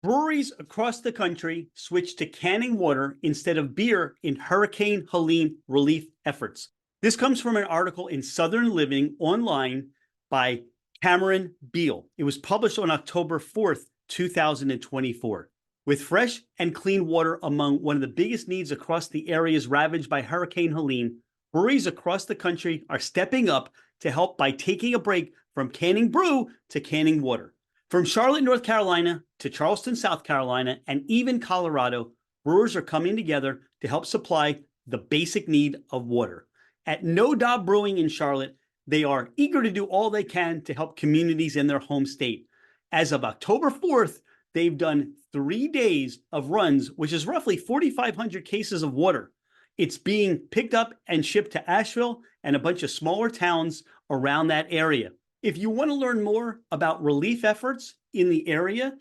Breweries across the country switched to canning water instead of beer in Hurricane Helene relief efforts. This comes from an article in Southern Living online by Cameron Beal. It was published on October 4th, 2024. With fresh and clean water among one of the biggest needs across the areas ravaged by Hurricane Helene, breweries across the country are stepping up to help by taking a break from canning brew to canning water. From Charlotte, North Carolina to Charleston, South Carolina, and even Colorado, brewers are coming together to help supply the basic need of water. At No Dob Brewing in Charlotte, they are eager to do all they can to help communities in their home state. As of October 4th, they've done 3 days of runs, which is roughly 4,500 cases of water. It's being picked up and shipped to Asheville and a bunch of smaller towns around that area. If you want to learn more about relief efforts in the area,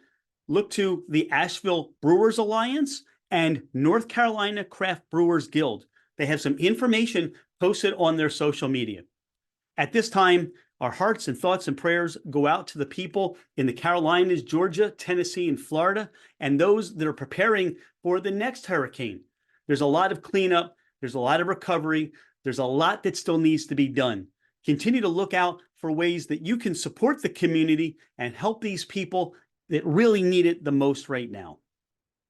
look to the Asheville Brewers Alliance and North Carolina Craft Brewers Guild. They have some information posted on their social media. At this time, our hearts and thoughts and prayers go out to the people in the Carolinas, Georgia, Tennessee, and Florida, and those that are preparing for the next hurricane. There's a lot of cleanup. There's a lot of recovery. There's a lot that still needs to be done. Continue to look out for ways that you can support the community and help these people that really need it the most right now.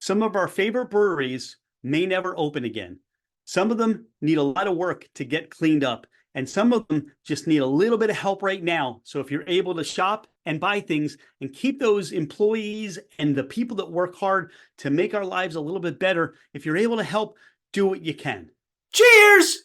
Some of our favorite breweries may never open again. Some of them need a lot of work to get cleaned up, and some of them just need a little bit of help right now. So if you're able to shop and buy things and keep those employees and the people that work hard to make our lives a little bit better, if you're able to help, do what you can. Cheers!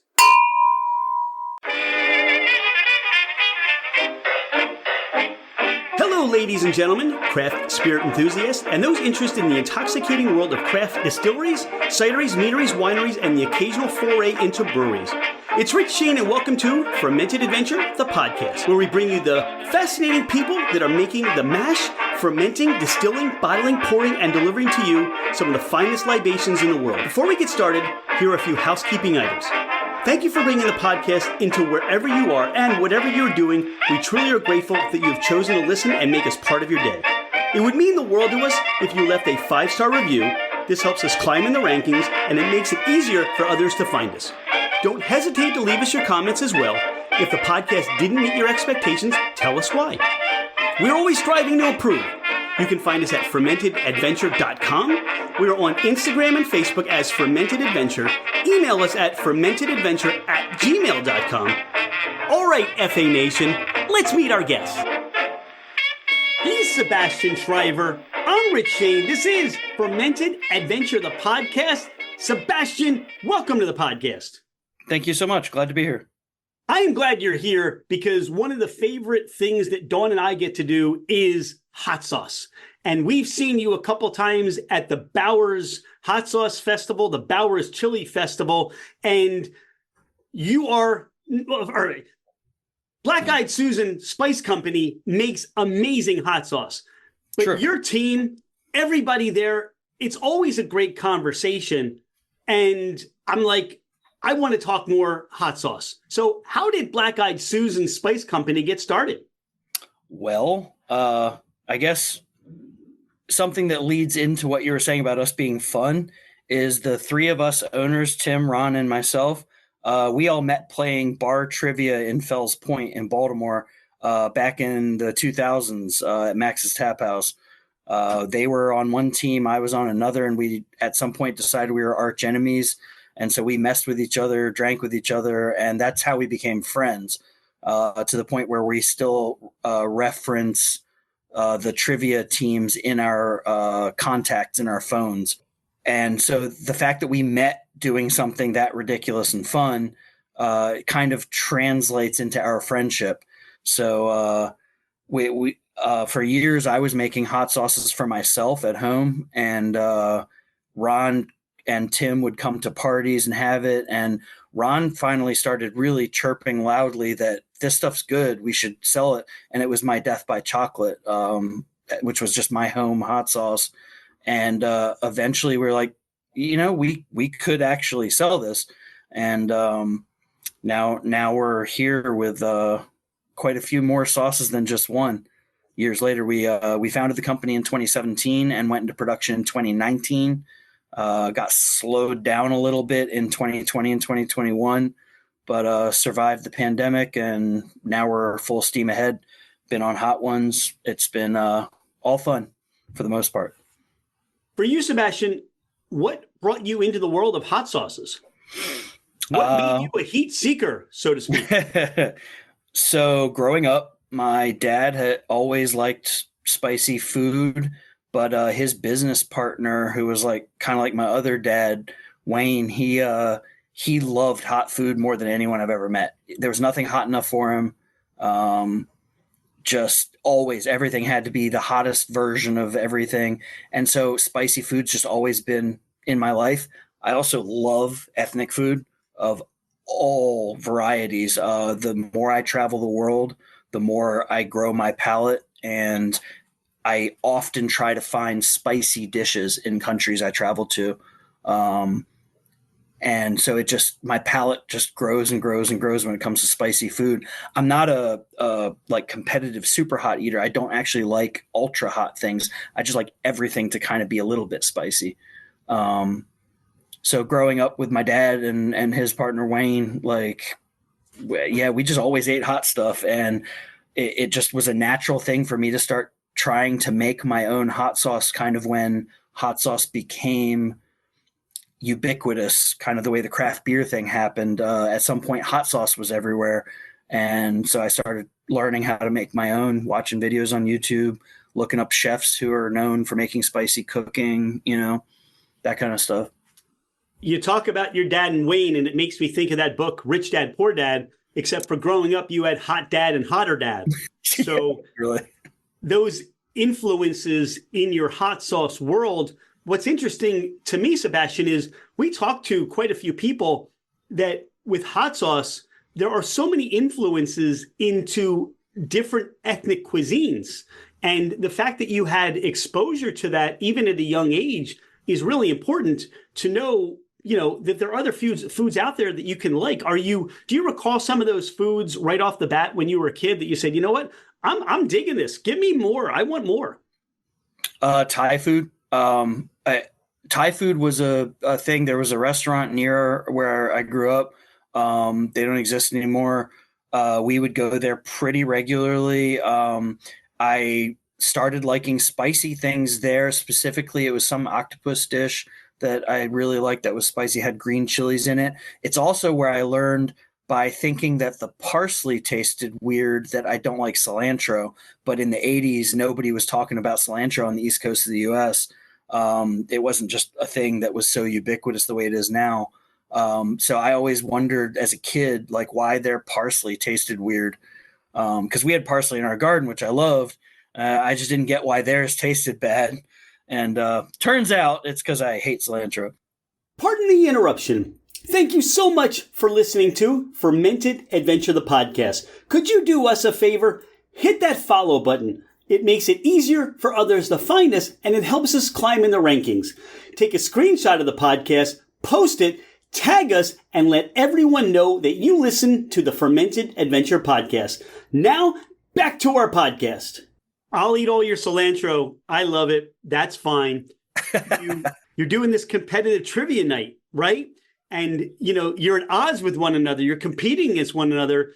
Hello, ladies and gentlemen, craft spirit enthusiasts, and those interested in the intoxicating world of craft distilleries, cideries, meaderies, wineries, and the occasional foray into breweries. It's Rich Shane, and welcome to Fermented Adventure, the podcast, where we bring you the fascinating people that are making the mash, fermenting, distilling, bottling, pouring, and delivering to you some of the finest libations in the world. Before we get started, here are a few housekeeping items. Thank you for bringing the podcast into wherever you are and whatever you're doing. We truly are grateful that you have chosen to listen and make us part of your day. It would mean the world to us if you left a 5-star review. This helps us climb in the rankings, and it makes it easier for others to find us. Don't hesitate to leave us your comments as well. If the podcast didn't meet your expectations, tell us why. We're always striving to improve. You can find us at fermentedadventure.com. We are on Instagram and Facebook as Fermented Adventure. Email us at fermentedadventure@gmail.com. All right, FA Nation, let's meet our guests. He's Sebastian Shriver. I'm Rich Shane. This is Fermented Adventure, the podcast. Sebastian, welcome to the podcast. Thank you so much. Glad to be here. I am glad you're here because one of the favorite things that Dawn and I get to do is hot sauce. And we've seen you a couple times at the Bowers Hot Sauce Festival, the Bowers Chili Festival, and you are, Black Eyed Susan Spice Company makes amazing hot sauce. But sure. Your team, everybody there, it's always a great conversation. And I'm like, I want to talk more hot sauce. So how did Black Eyed Susan Spice Company get started? Well, I guess something that leads into what you were saying about us being fun is the three of us owners, Tim, Ron, and myself. We all met playing bar trivia in Fells Point in Baltimore back in the 2000s at Max's Tap House. They were on one team, I was on another, and we at some point decided we were arch enemies. And so we messed with each other, drank with each other, and that's how we became friends, to the point where we still reference the trivia teams in our contacts in our phones. And so the fact that we met doing something that ridiculous and fun kind of translates into our friendship. So we for years, I was making hot sauces for myself at home, and Ron and Tim would come to parties and have it. And Ron finally started really chirping loudly that this stuff's good, we should sell it. And it was my Death by Chocolate, which was just my home hot sauce. And eventually we're like, we could actually sell this. And now we're here with quite a few more sauces than just one. years later. We founded the company in 2017 and went into production in 2019. Got slowed down a little bit in 2020 and 2021, but survived the pandemic, and now we're full steam ahead. Been on hot ones. It's been all fun for the most part. For you, Sebastian, what brought you into the world of hot sauces? What made you a heat seeker, so to speak? So growing up, my dad had always liked spicy food, but his business partner, who was like kind of like my other dad, Wayne, he loved hot food more than anyone I've ever met. There was nothing hot enough for him. Just always everything had to be the hottest version of everything. And so spicy food's just always been in my life. I also love ethnic food of all varieties. The more I travel the world, the more I grow my palate, and I often try to find spicy dishes in countries I travel to. And so my palate just grows and grows and grows when it comes to spicy food. I'm not a like competitive super hot eater. I don't actually like ultra hot things. I just like everything to kind of be a little bit spicy. So growing up with my dad and his partner, Wayne, we just always ate hot stuff. And it just was a natural thing for me to start trying to make my own hot sauce kind of when hot sauce became ubiquitous, kind of the way the craft beer thing happened. At some point, hot sauce was everywhere. And so I started learning how to make my own, watching videos on YouTube, looking up chefs who are known for making spicy cooking, that kind of stuff. You talk about your dad and Wayne, and it makes me think of that book, Rich Dad, Poor Dad, except for growing up, you had hot dad and hotter dad. So really, those influences in your hot sauce world. What's interesting to me, Sebastian, is we talked to quite a few people that with hot sauce, there are so many influences into different ethnic cuisines. And the fact that you had exposure to that, even at a young age, is really important to know, that there are other foods out there that you can like. Do you recall some of those foods right off the bat when you were a kid that you said, you know what, I'm digging this. Give me more. I want more. Thai food. Thai food was a thing. There was a restaurant near where I grew up. They don't exist anymore. We would go there pretty regularly. I started liking spicy things there. Specifically, it was some octopus dish that I really liked that was spicy, had green chilies in it. It's also where I learned by thinking that the parsley tasted weird that I don't like cilantro. But in the 80s, nobody was talking about cilantro on the East Coast of the U.S. It wasn't just a thing that was so ubiquitous the way it is now. So I always wondered as a kid, why their parsley tasted weird. Because we had parsley in our garden, which I loved. I just didn't get why theirs tasted bad. And turns out it's because I hate cilantro. Pardon the interruption. Thank you so much for listening to Fermented Adventure, the podcast. Could you do us a favor? Hit that follow button. It makes it easier for others to find us, and it helps us climb in the rankings. Take a screenshot of the podcast, post it, tag us, and let everyone know that you listen to the Fermented Adventure podcast. Now, back to our podcast. I'll eat all your cilantro. I love it. That's fine. You're doing this competitive trivia night, right? And, you're at odds with one another. You're competing against one another.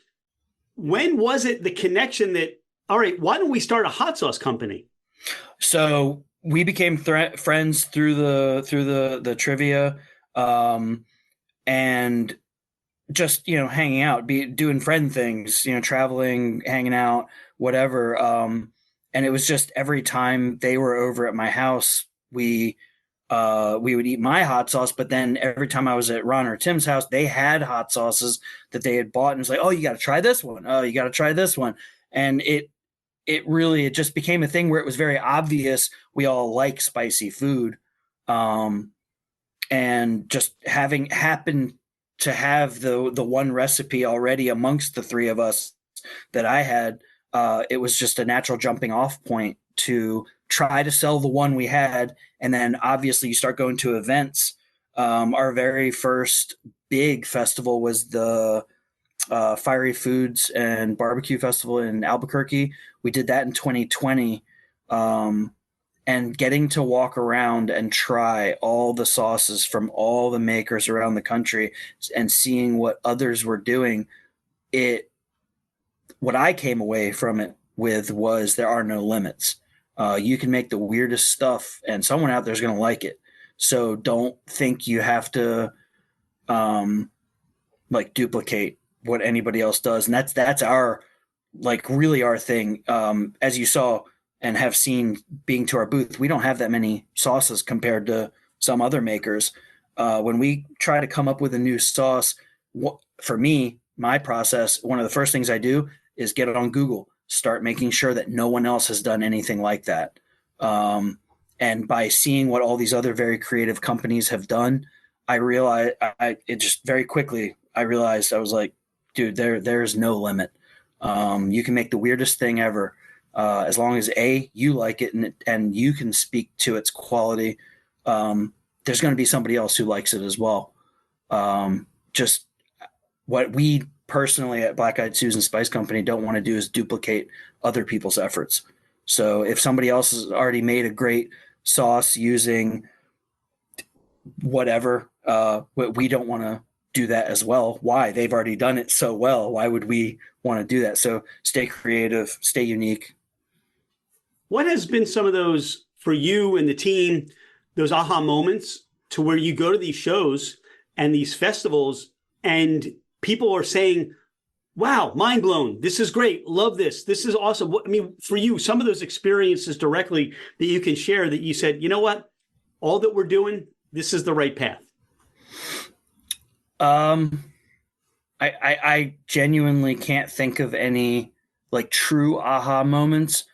When was it the connection that, all right, why don't we start a hot sauce company? So we became friends through the trivia, and just hanging out, doing friend things, traveling, hanging out, whatever. And it was just every time they were over at my house, we would eat my hot sauce. But then every time I was at Ron or Tim's house, they had hot sauces that they had bought, and it's like, oh, you got to try this one. Oh, you got to try this one. And it just became a thing where it was very obvious we all like spicy food. And just happened to have the one recipe already amongst the three of us that I had, it was just a natural jumping off point to try to sell the one we had. And then obviously you start going to events. Our very first big festival was the Fiery Foods and Barbecue Festival in Albuquerque. We did that in 2020. And getting to walk around and try all the sauces from all the makers around the country and seeing what others were doing, what I came away from it with was there are no limits. You can make the weirdest stuff and someone out there is going to like it. So don't think you have to duplicate what anybody else does. And that's our really our thing. As you saw and have seen being to our booth, we don't have that many sauces compared to some other makers. When we try to come up with a new sauce, for me, my process, one of the first things I do is get it on Google, start making sure that no one else has done anything like that. And by seeing what all these other very creative companies have done, I realized it just very quickly, I realized I was like, dude, there's no limit. You can make the weirdest thing ever. As long as you like it and you can speak to its quality, there's going to be somebody else who likes it as well. Just what we personally at Black Eyed Susan Spice Company don't want to do is duplicate other people's efforts. So if somebody else has already made a great sauce using whatever, we don't want to do that as well. Why? They've already done it so well. Why would we want to do that? So stay creative, stay unique. What has been some of those for you and the team, those aha moments to where you go to these shows and these festivals and people are saying, wow, mind blown. This is great. Love this. This is awesome. I mean, for you, some of those experiences directly that you can share that you said, you know what, all that we're doing, this is the right path. I genuinely can't think of any true aha moments,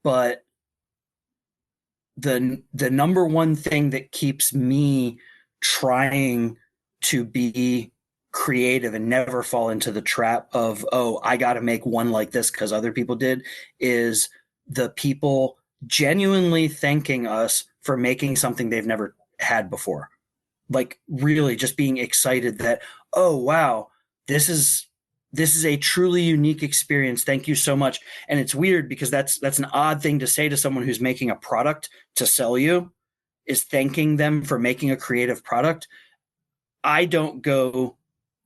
but the number one thing that keeps me trying to be creative and never fall into the trap of, oh, I got to make one like this because other people did, is the people genuinely thanking us for making something they've never had before. Really just being excited that, oh, wow, this is a truly unique experience. Thank you so much. And it's weird because that's an odd thing to say to someone who's making a product to sell you, is thanking them for making a creative product. I don't go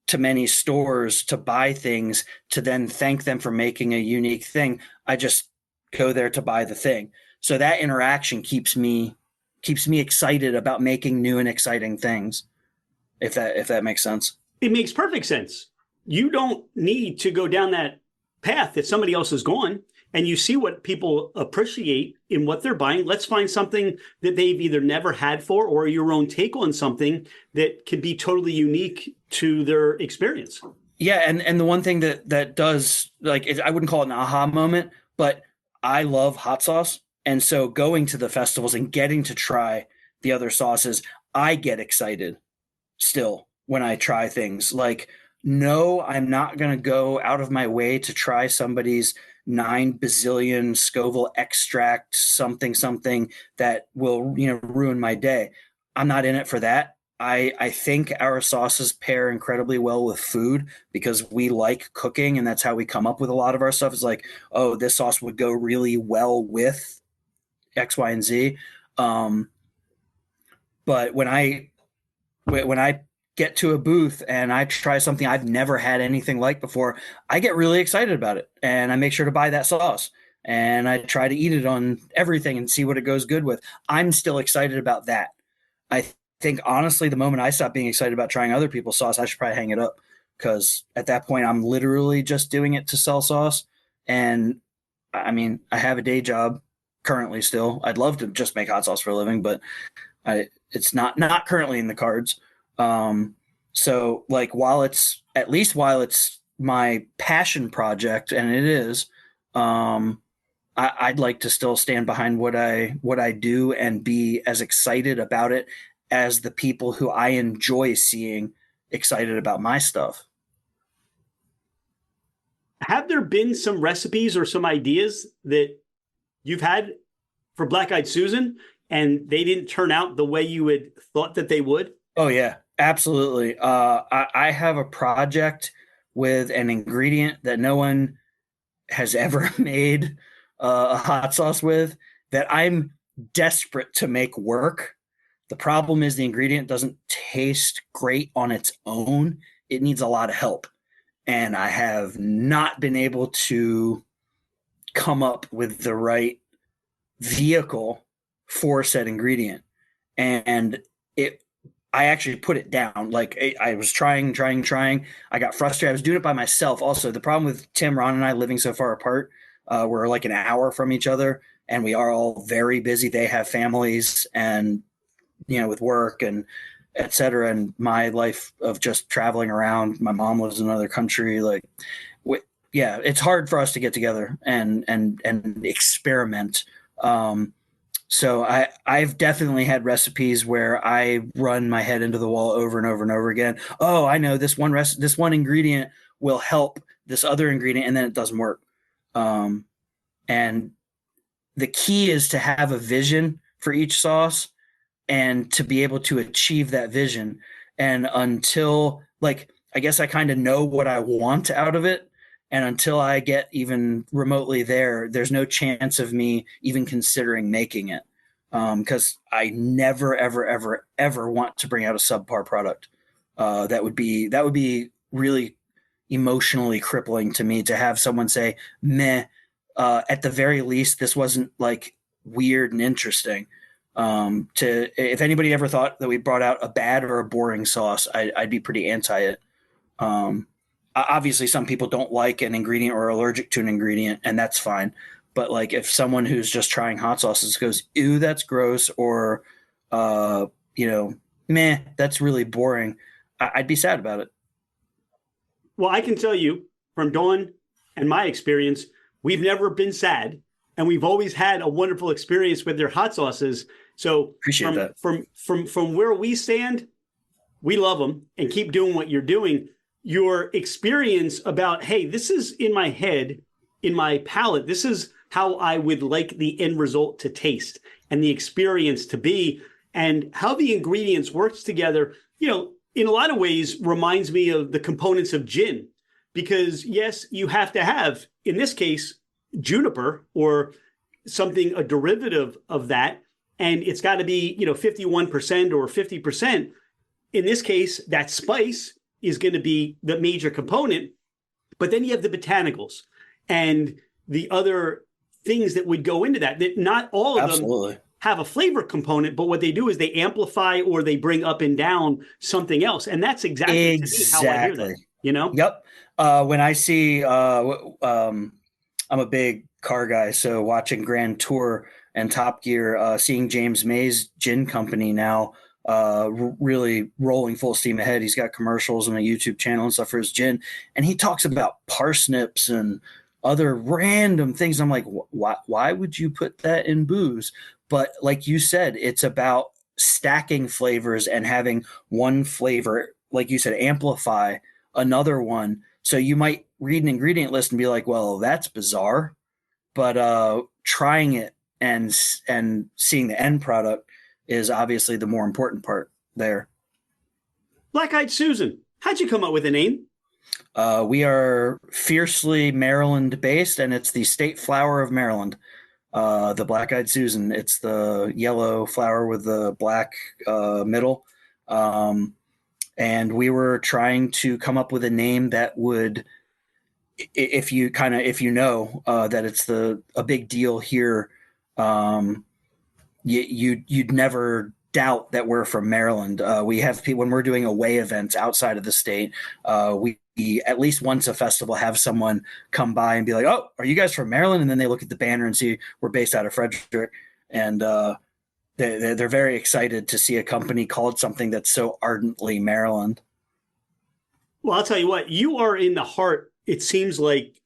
to many stores to buy things to then thank them for making a unique thing. I just go there to buy the thing. So that interaction keeps me excited about making new and exciting things. If that makes sense. It makes perfect sense. You don't need to go down that path that somebody else has gone, and you see what people appreciate in what they're buying. Let's find something that they've either never had for or your own take on something that could be totally unique to their experience. Yeah. And the one thing that does, I wouldn't call it an aha moment, but I love hot sauce. And so going to the festivals and getting to try the other sauces, I get excited still when I try things. No, I'm not going to go out of my way to try somebody's 9 bazillion Scoville extract something that will, ruin my day. I'm not in it for that. I think our sauces pair incredibly well with food because we like cooking, and that's how we come up with a lot of our stuff. It's like, oh, this sauce would go really well with X, Y, and Z. But when I get to a booth and I try something I've never had anything like before, I get really excited about it, and I make sure to buy that sauce and I try to eat it on everything and see what it goes good with. I'm still excited about that. I think honestly, the moment I stop being excited about trying other people's sauce, I should probably hang it up, because at that point I'm literally just doing it to sell sauce. And I mean, I have a day job currently still. I'd love to just make hot sauce for a living, but it's not currently in the cards. So while it's my passion project, and it is, I'd like to still stand behind what I do and be as excited about it as the people who I enjoy seeing excited about my stuff. Have there been some recipes or some ideas that you've had for Black Eyed Susan and they didn't turn out the way you had thought that they would? Oh yeah, absolutely. I have a project with an ingredient that no one has ever made a hot sauce with that I'm desperate to make work. The problem is the ingredient doesn't taste great on its own. It needs a lot of help. And I have not been able to come up with the right vehicle for said ingredient. And I actually put it down. Like I was trying. I got frustrated. I was doing it by myself. Also, the problem with Tim, Ron, and I living so far apart, we're like an hour from each other, and we are all very busy. They have families, and with work and et cetera, and my life of just traveling around. My mom lives in another country. It's hard for us to get together and experiment. So I've definitely had recipes where I run my head into the wall over and over and over again. Oh, I know this one ingredient will help this other ingredient, and then it doesn't work. And the key is to have a vision for each sauce and to be able to achieve that vision. And until, I guess I kind of know what I want out of it. And until I get even remotely there, there's no chance of me even considering making it. Because I never, ever, ever, ever want to bring out a subpar product. That would be really emotionally crippling to me to have someone say, meh, at the very least, this wasn't weird and interesting. If anybody ever thought that we brought out a bad or a boring sauce, I'd be pretty anti it. Obviously, some people don't like an ingredient or are allergic to an ingredient, and that's fine. But if someone who's just trying hot sauces goes, ew, that's gross, or meh, that's really boring, I'd be sad about it. Well, I can tell you from Dawn and my experience, we've never been sad, and we've always had a wonderful experience with their hot sauces. So appreciate that. From where we stand, we love them and keep doing what you're doing. Your experience about, hey, this is in my head, in my palate, this is how I would like the end result to taste and the experience to be, and how the ingredients works together, in a lot of ways reminds me of the components of gin. Because yes, you have to have, in this case, juniper or something, a derivative of that. And it's got to be, 51% or 50%. In this case, that spice is going to be the major component. But then you have the botanicals and the other things that would go into that not all of them have a flavor component, but what they do is they amplify or they bring up and down something else. And that's exactly how I hear that, Yep. When I see, I'm a big car guy, so watching Grand Tour and Top Gear, seeing James May's gin company now really rolling full steam ahead. He's got commercials and a YouTube channel and stuff for his gin, and he talks about parsnips and other random things. I'm like, why would you put that in booze? But like you said, it's about stacking flavors and having one flavor, like you said, amplify another one. So you might read an ingredient list and be like, well, that's bizarre. But trying it and seeing the end product is obviously the more important part there. Black Eyed Susan, how'd you come up with a name? We are fiercely Maryland based, and it's the state flower of Maryland. The Black Eyed Susan. It's the yellow flower with the black middle. And we were trying to come up with a name that would, if you know that it's a big deal here, you'd never doubt that we're from Maryland. We have people when we're doing away events outside of the state. We at least once a festival have someone come by and be like, "Oh, are you guys from Maryland?" And then they look at the banner and see we're based out of Frederick, and they're very excited to see a company called something that's so ardently Maryland. Well, I'll tell you what, you are in the heart. It seems like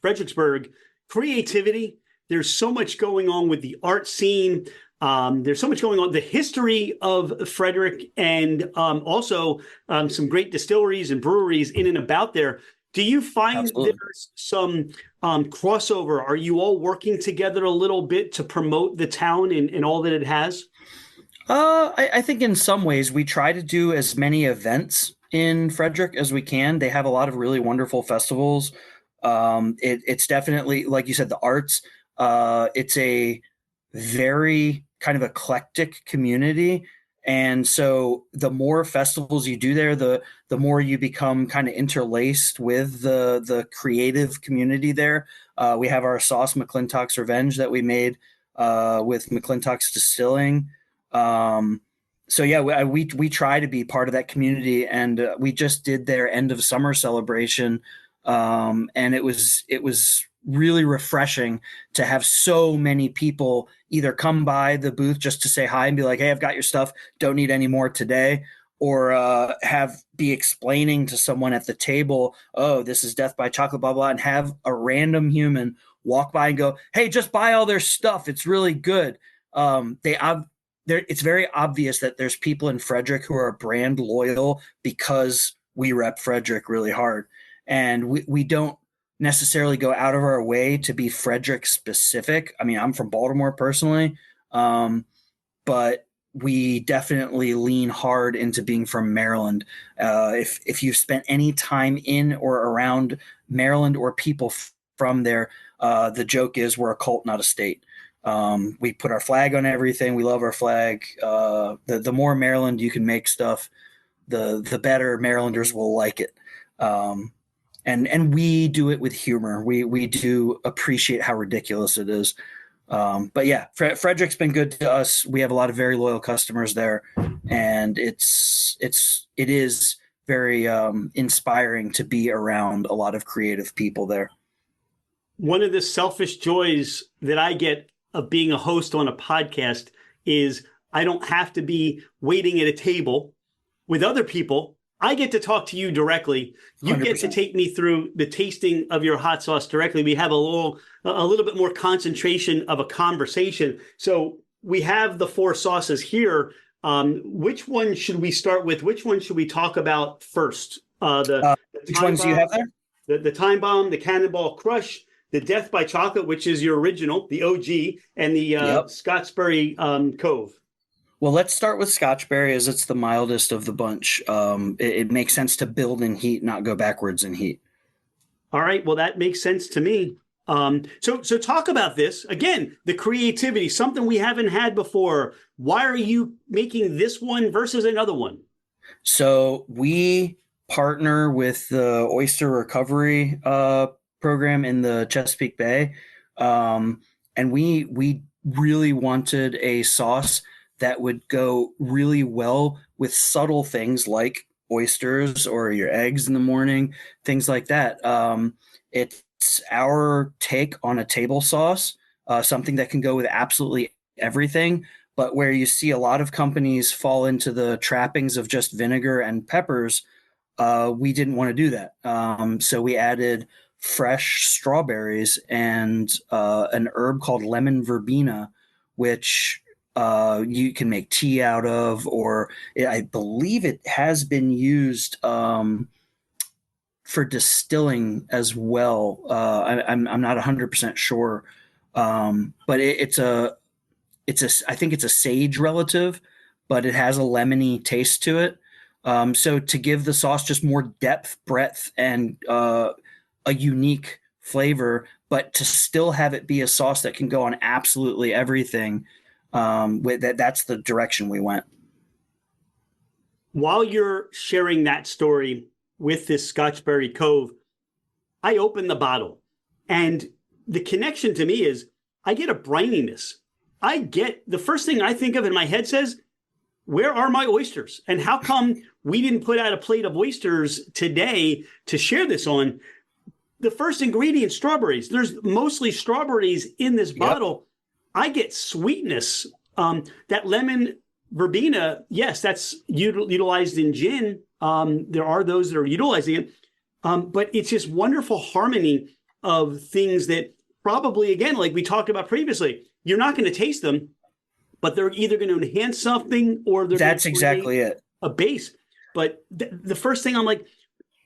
Fredericksburg creativity. There's so much going on with the art scene. There's so much going on. The history of Frederick, and also some great distilleries and breweries in and about there. Do you find Absolutely. there's some crossover? Are you all working together a little bit to promote the town and all that it has? I think in some ways we try to do as many events in Frederick as we can. They have a lot of really wonderful festivals. It's definitely, like you said, the arts. It's a very kind of eclectic community. And so the more festivals you do there, the more you become kind of interlaced with the creative community there. We have our sauce McClintock's Revenge that we made with McClintock's Distilling. So yeah, we try to be part of that community, and we just did their end of summer celebration, and it was really refreshing to have so many people either come by the booth just to say hi and be like, "Hey, I've got your stuff. Don't need any more today," or be explaining to someone at the table, "Oh, this is Death by Chocolate, blah blah," and have a random human walk by and go, "Hey, just buy all their stuff. It's really good." It's very obvious that there's people in Frederick who are brand loyal because we rep Frederick really hard, and we don't necessarily go out of our way to be Frederick specific. I mean, I'm from Baltimore personally, but we definitely lean hard into being from Maryland. If you've spent any time in or around Maryland or people from there, the joke is we're a cult, not a state. We put our flag on everything. We love our flag. The more Maryland you can make stuff, the better Marylanders will like it. And we do it with humor. We do appreciate how ridiculous it is. But yeah, Frederick's been good to us. We have a lot of very loyal customers there, and it is very inspiring to be around a lot of creative people there. One of the selfish joys that I get of being a host on a podcast is I don't have to be waiting at a table with other people. I get to talk to you directly. You 100%. Get to take me through the tasting of your hot sauce directly. We have a little bit more concentration of a conversation. So we have the 4 sauces here. Which one should we start with? Which one should we talk about first? Which ones do you have there? The Time Bomb, the Cannonball Crush, the Death by Chocolate, which is your original, the OG, and the Scotchberry Cove. Well, let's start with Scotchberry as it's the mildest of the bunch. It makes sense to build in heat, not go backwards in heat. All right. Well, that makes sense to me. So talk about this. Again, the creativity, something we haven't had before. Why are you making this one versus another one? So we partner with the Oyster Recovery program in the Chesapeake Bay. And we really wanted a sauce that would go really well with subtle things like oysters or your eggs in the morning, things like that. It's our take on a table sauce, something that can go with absolutely everything, but where you see a lot of companies fall into the trappings of just vinegar and peppers, we didn't want to do that. So we added fresh strawberries and an herb called lemon verbena, which you can make tea out of, or I believe it has been used for distilling as well. I'm not 100% sure, but I think it's a sage relative, but it has a lemony taste to it. So to give the sauce just more depth, breadth, and a unique flavor, but to still have it be a sauce that can go on absolutely everything. That's the direction we went. While you're sharing that story with this Scotchberry Cove, I open the bottle, and the connection to me is I get a brininess. I get the first thing I think of in my head says, where are my oysters? And how come we didn't put out a plate of oysters today to share this on? The first ingredient, strawberries. There's mostly strawberries in this bottle. I get sweetness. That lemon verbena, yes, that's utilized in gin. There are those that are utilizing it. But it's just wonderful harmony of things that probably, again, like we talked about previously, you're not going to taste them, but they're either going to enhance something or they're that's exactly it. A base. But the first thing I'm like,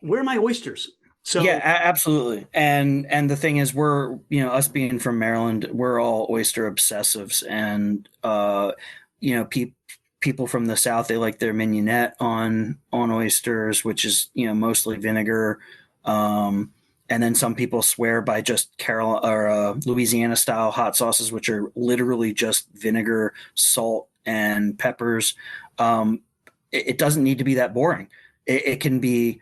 where are my oysters? So yeah, absolutely. And the thing is, we're, us being from Maryland, we're all oyster obsessives, and people from the South, they like their mignonette on oysters, which is, mostly vinegar. And then some people swear by just Louisiana style hot sauces, which are literally just vinegar, salt, and peppers. It doesn't need to be that boring. It can be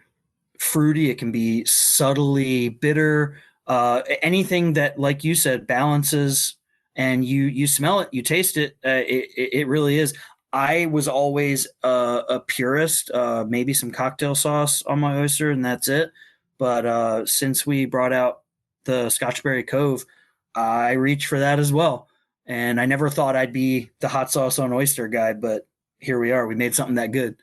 fruity. It can be subtly bitter. Anything that, like you said, balances, and you smell it, you taste it. It really is. I was always a purist. Maybe some cocktail sauce on my oyster, and that's it. But since we brought out the Scotchberry Cove, I reached for that as well. And I never thought I'd be the hot sauce on oyster guy, but here we are. We made something that good.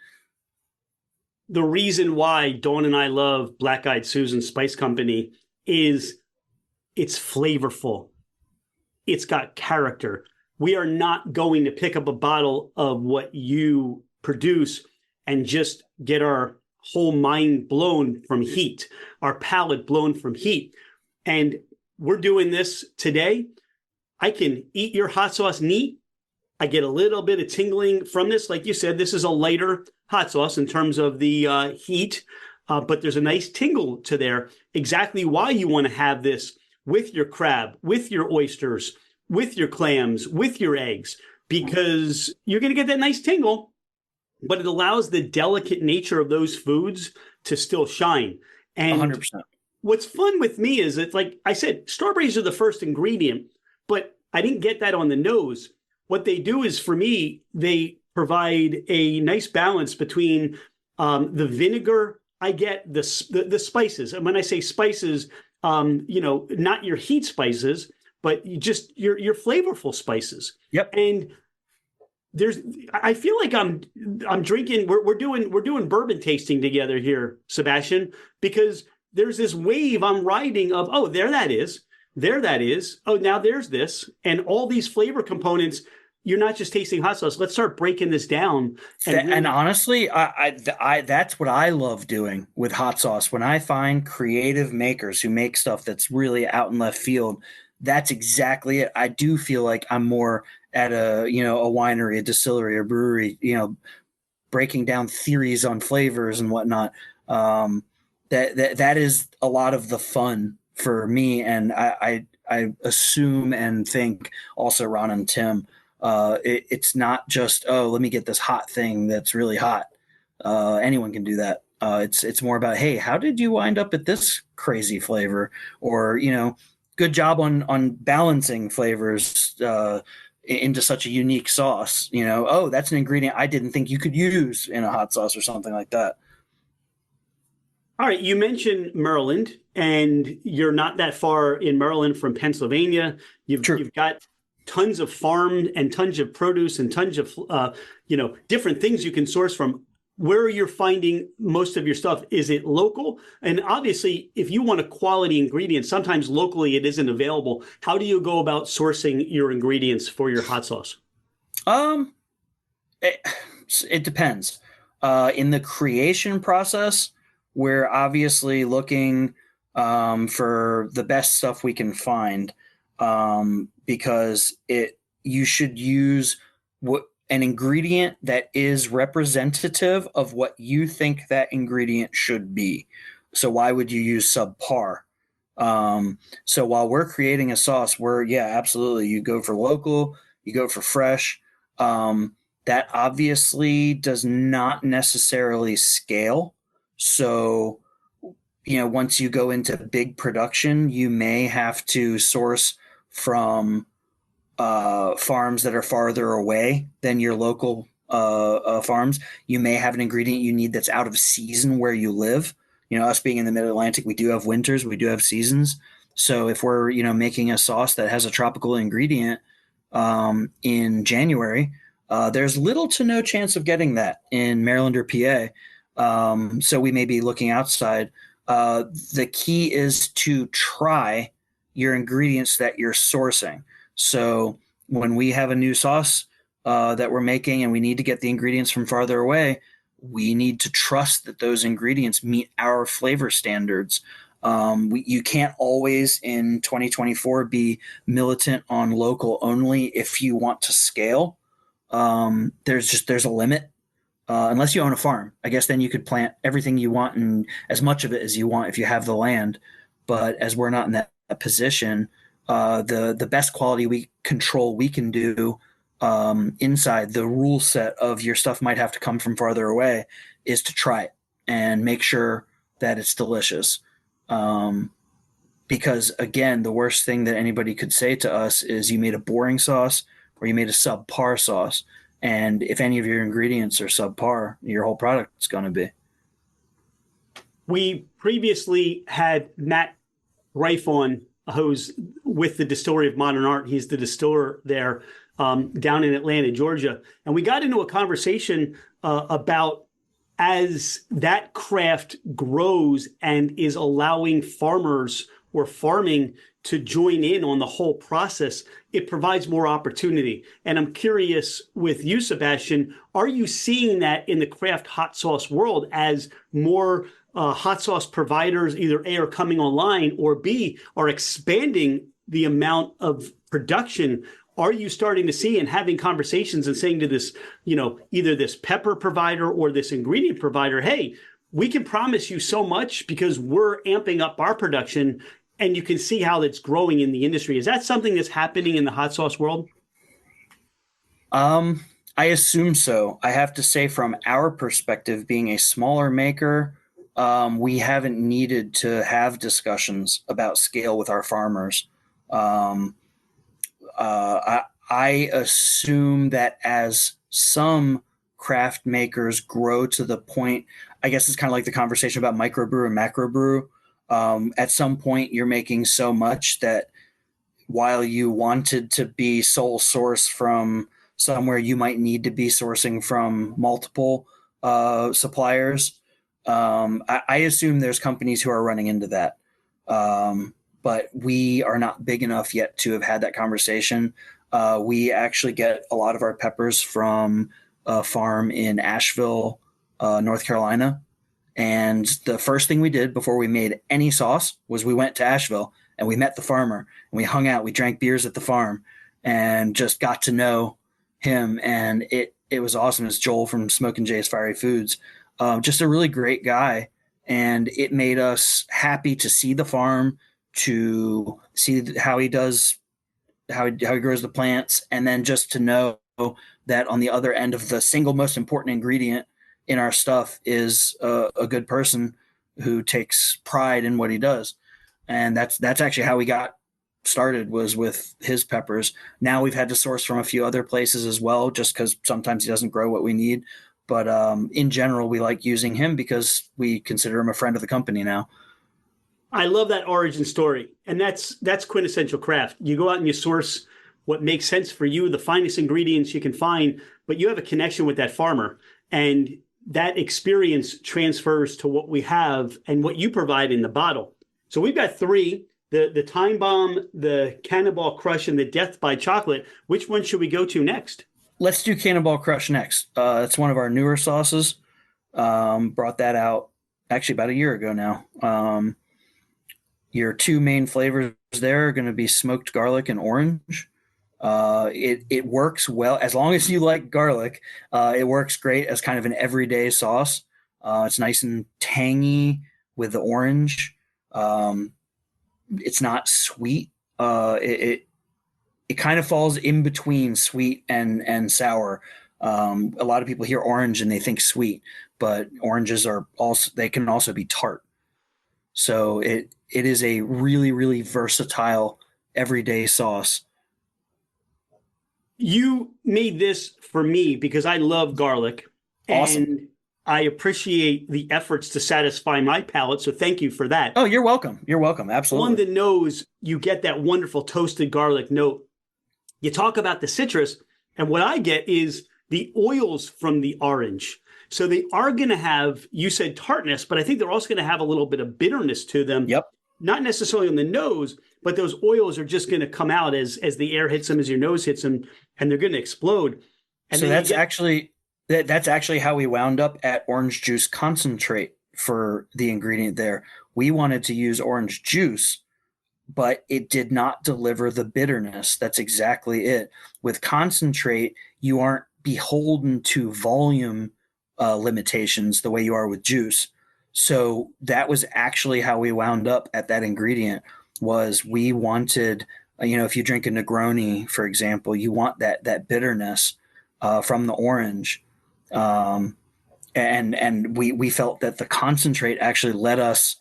The reason why Dawn and I love Black Eyed Susan Spice Company is it's flavorful. It's got character. We are not going to pick up a bottle of what you produce and just get our whole mind blown from heat, our palate blown from heat. And we're doing this today. I can eat your hot sauce neat. I get a little bit of tingling from this. Like you said, this is a lighter hot sauce in terms of the heat, but there's a nice tingle to there. Exactly why you want to have this with your crab, with your oysters, with your clams, with your eggs, because you're going to get that nice tingle, but it allows the delicate nature of those foods to still shine. And 100%. What's fun with me is it's like I said, strawberries are the first ingredient, but I didn't get that on the nose. What they do is, for me, they provide a nice balance between the vinegar. I get the spices. And when I say spices, not your heat spices, but just your flavorful spices. Yep. And I feel like I'm drinking. We're doing bourbon tasting together here, Sebastian, because there's this wave I'm riding of, oh, there that is. There that is. Oh, now there's this. And all these flavor components, you're not just tasting hot sauce. Let's start breaking this down. And honestly, I that's what I love doing with hot sauce. When I find creative makers who make stuff that's really out in left field, that's exactly it. I do feel like I'm more at a winery, a distillery, a brewery, breaking down theories on flavors and whatnot. That is a lot of the fun for me, and I assume and think also Ron and Tim. It's not just, oh, let me get this hot thing that's really hot. Anyone can do that. It's more about, hey, how did you wind up at this crazy flavor? Or, good job on balancing flavors into such a unique sauce. Oh, that's an ingredient I didn't think you could use in a hot sauce or something like that. All right, you mentioned Maryland, and you're not that far in Maryland from Pennsylvania. You've got tons of farm and tons of produce and tons of different things you can source from. Where you're finding most of your stuff, is it local? And obviously, if you want a quality ingredient, sometimes locally it isn't available. How do you go about sourcing your ingredients for your hot sauce? It depends. In the creation process, we're obviously looking for the best stuff we can find, because you should use an ingredient that is representative of what you think that ingredient should be. So why would you use subpar? So while we're creating a sauce, absolutely, you go for local, you go for fresh. That obviously does not necessarily scale. So, once you go into big production, you may have to source from farms that are farther away than your local farms. You may have an ingredient you need that's out of season where you live. Us being in the Mid-Atlantic, we do have winters, we do have seasons. So if we're, making a sauce that has a tropical ingredient in January, there's little to no chance of getting that in Maryland or PA. So we may be looking outside. The key is to try your ingredients that you're sourcing. So when we have a new sauce that we're making and we need to get the ingredients from farther away, we need to trust that those ingredients meet our flavor standards. You can't always in 2024 be militant on local only if you want to scale. there's a limit. Unless you own a farm, I guess then you could plant everything you want and as much of it as you want if you have the land. But as we're not in that position, the best quality we can do inside the rule set of your stuff might have to come from farther away is to try it and make sure that it's delicious. Because again, the worst thing that anybody could say to us is you made a boring sauce or you made a subpar sauce. And if any of your ingredients are subpar, your whole product is going to be. We previously had Matt Reif on, who's with the Distillery of Modern Art. He's the distiller there down in Atlanta, Georgia. And we got into a conversation about as that craft grows and is allowing farmers or farming to join in on the whole process, it provides more opportunity. And I'm curious with you, Sebastian, are you seeing that in the craft hot sauce world as more hot sauce providers, either A, are coming online, or B, are expanding the amount of production? Are you starting to see and having conversations and saying to this, either this pepper provider or this ingredient provider, hey, we can promise you so much because we're amping up our production, and you can see how that's growing in the industry. Is that something that's happening in the hot sauce world? I assume so. I have to say, from our perspective, being a smaller maker, we haven't needed to have discussions about scale with our farmers. I assume that as some craft makers grow to the point, I guess it's kind of like the conversation about microbrew and macrobrew. At some point, you're making so much that while you wanted to be sole source from somewhere, you might need to be sourcing from multiple suppliers. I assume there's companies who are running into that. But we are not big enough yet to have had that conversation. We actually get a lot of our peppers from a farm in Asheville, North Carolina. And the first thing we did before we made any sauce was we went to Asheville and we met the farmer and we hung out. We drank beers at the farm and just got to know him. And it was awesome. It's Joel from Smokin' Jay's Fiery Foods. Just a really great guy. And it made us happy to see the farm, to see how he does, how he grows the plants, and then just to know that on the other end of the single most important ingredient in our stuff is a good person who takes pride in what he does. And that's actually how we got started, was with his peppers. Now we've had to source from a few other places as well, just because sometimes he doesn't grow what we need. But in general, we like using him because we consider him a friend of the company now. I love that origin story. And that's quintessential craft. You go out and you source what makes sense for you, the finest ingredients you can find, but you have a connection with that farmer. And that experience transfers to what we have and what you provide in the bottle. So we've got three, the Time Bomb, the Cannonball Crush, and the Death by Chocolate. Which one should we go to next? Let's do Cannonball Crush next. It's one of our newer sauces. Brought that out actually about a year ago now. Your two main flavors there are going to be smoked garlic and orange. It works well as long as you like garlic. It works great as kind of an everyday sauce. It's nice and tangy with the orange. It's not sweet. It kind of falls in between sweet and sour. A lot of people hear orange and they think sweet, but oranges they can also be tart. So it is a really, really versatile everyday sauce. You made this for me because I love garlic. Awesome. And I appreciate the efforts to satisfy my palate. So thank you for that. Oh, you're welcome. You're welcome. Absolutely. On the nose, you get that wonderful toasted garlic note. You talk about the citrus, and what I get is the oils from the orange. So they are going to have, you said tartness, but I think they're also going to have a little bit of bitterness to them. Yep. Not necessarily on the nose, but those oils are just going to come out as the air hits them, as your nose hits them, and they're going to explode. And so that's actually how we wound up at orange juice concentrate for the ingredient there. We wanted to use orange juice, but it did not deliver the bitterness. That's exactly it. With concentrate, you aren't beholden to volume limitations the way you are with juice. So that was actually how we wound up at that ingredient. Was we wanted, if you drink a Negroni, for example, you want that bitterness from the orange. And we felt that the concentrate actually let us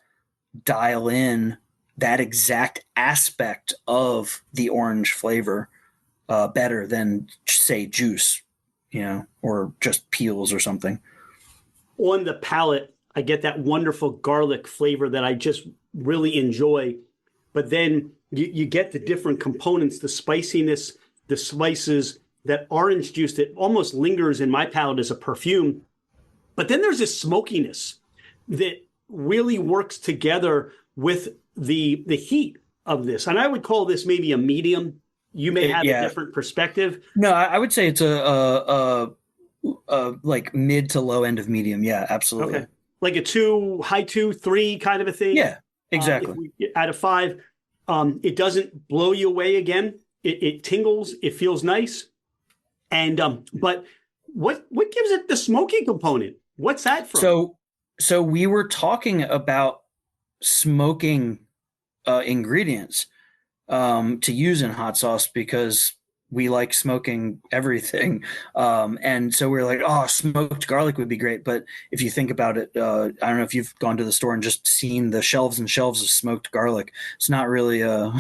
dial in that exact aspect of the orange flavor better than, say, juice, or just peels or something. On the palate, I get that wonderful garlic flavor that I just really enjoy. But then you get the different components, the spiciness, the spices, that orange juice that almost lingers in my palate as a perfume. But then there's this smokiness that really works together with the heat of this. And I would call this maybe a medium. You may have a different perspective. No, I would say it's a like mid to low end of medium. Yeah, absolutely. Okay. Like a 2, high 2, 3 kind of a thing. Yeah, exactly. Out of 5, it doesn't blow you away again. It tingles. It feels nice. And but what gives it the smoky component? What's that from? So we were talking about smoking ingredients to use in hot sauce because we like smoking everything. And so we're like, oh, smoked garlic would be great. But if you think about it, I don't know if you've gone to the store and just seen the shelves and shelves of smoked garlic. It's not really a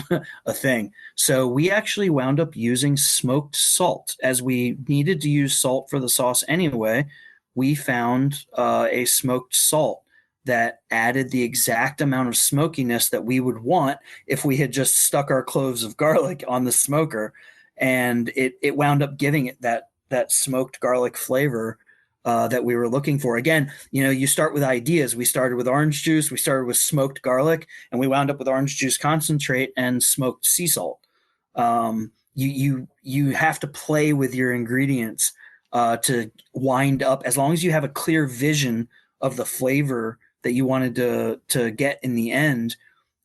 thing. So we actually wound up using smoked salt. As we needed to use salt for the sauce anyway, we found a smoked salt that added the exact amount of smokiness that we would want if we had just stuck our cloves of garlic on the smoker. And it wound up giving it that smoked garlic flavor that we were looking for. Again, you start with ideas. We started with orange juice, we started with smoked garlic, and we wound up with orange juice concentrate and smoked sea salt. You have to play with your ingredients to wind up, as long as you have a clear vision of the flavor that you wanted to get in the end.